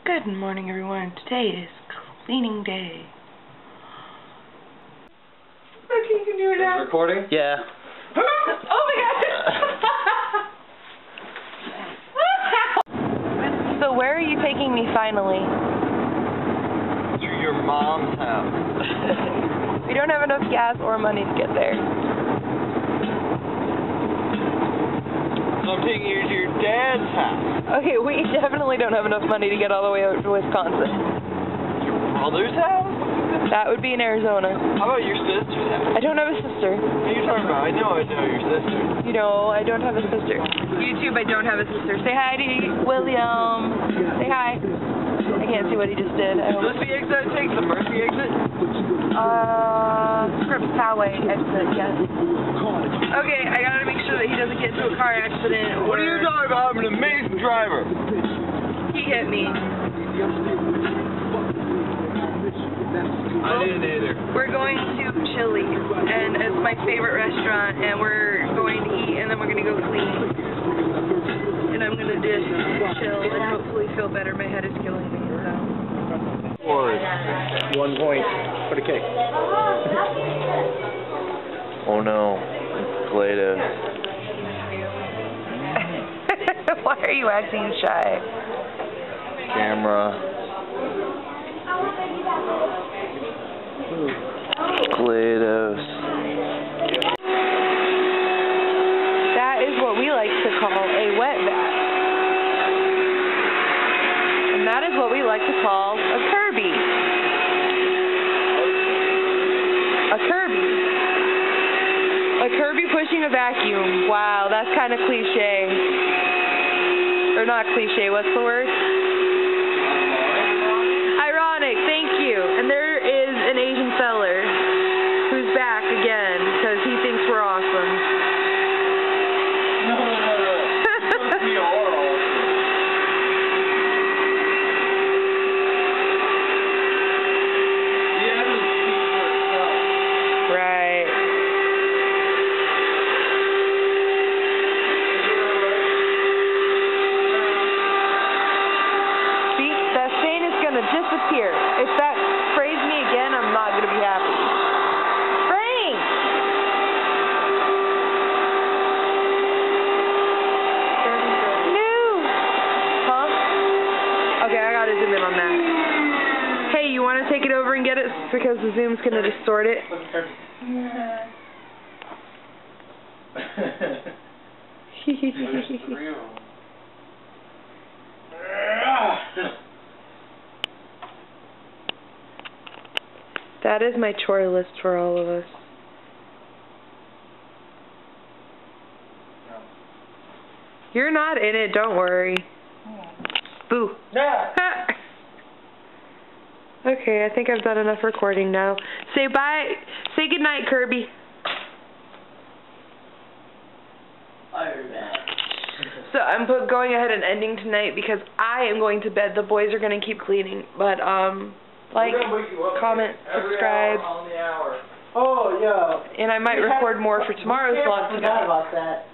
Good morning, everyone. Today is cleaning day. Okay, you can do it now. Recording? Yeah. Oh my gosh! So where are you taking me finally? To your mom's house. We don't have enough gas or money to get there. So I'm taking you to your dad's house. Okay, we definitely don't have enough money to get all the way out to Wisconsin. Your brother's house? That would be in Arizona. How about your sister's house? I don't have a sister. What are you talking about? I know your sister. You know, I don't have a sister. YouTube, I don't have a sister. Say hi to William. Say hi. I can't see what he just did. Is this the exit I take? The Murphy exit? Scripps Poway exit, yes. Okay, I gotta make sure that he doesn't get into a car accident. What are you talking about? I'm an amazing driver. He hit me. I didn't either. We're going to Chili's, and it's my favorite restaurant, and we're going to eat, and then we're going to go clean. And I'm going to just chill and hopefully feel better. My head is killing me, so. 1 point for the cake. Oh no, Play-Doh. Why are you acting shy? Camera. Play-Dohs. That is what we like to call a wet vac. And that is what we like to call a Kirby. A Kirby. A Kirby pushing a vacuum. Wow, that's kind of cliche. Or not cliche, what's the word? Ironic, thank you. And there is an Asian feller who's back again because he thinks we're awesome. No. We are awesome. The evidence speaks for itself. Right. See, that stain is going to disappear. If that sprays me again, I'm not going to be happy. Frank! No! Huh? Okay, I got to zoom in on that. Hey, you want to take it over and get it because the zoom's going to distort it? That is my chore list for all of us. You're not in it, don't worry. Boo. Yeah. Okay, I think I've done enough recording now. Say bye. Say goodnight, Kirby. So I'm going ahead and ending tonight because I am going to bed. The boys are going to keep cleaning. But, like, comment, subscribe. Oh, yeah. And I might record more for tomorrow's vlog tonight. About that.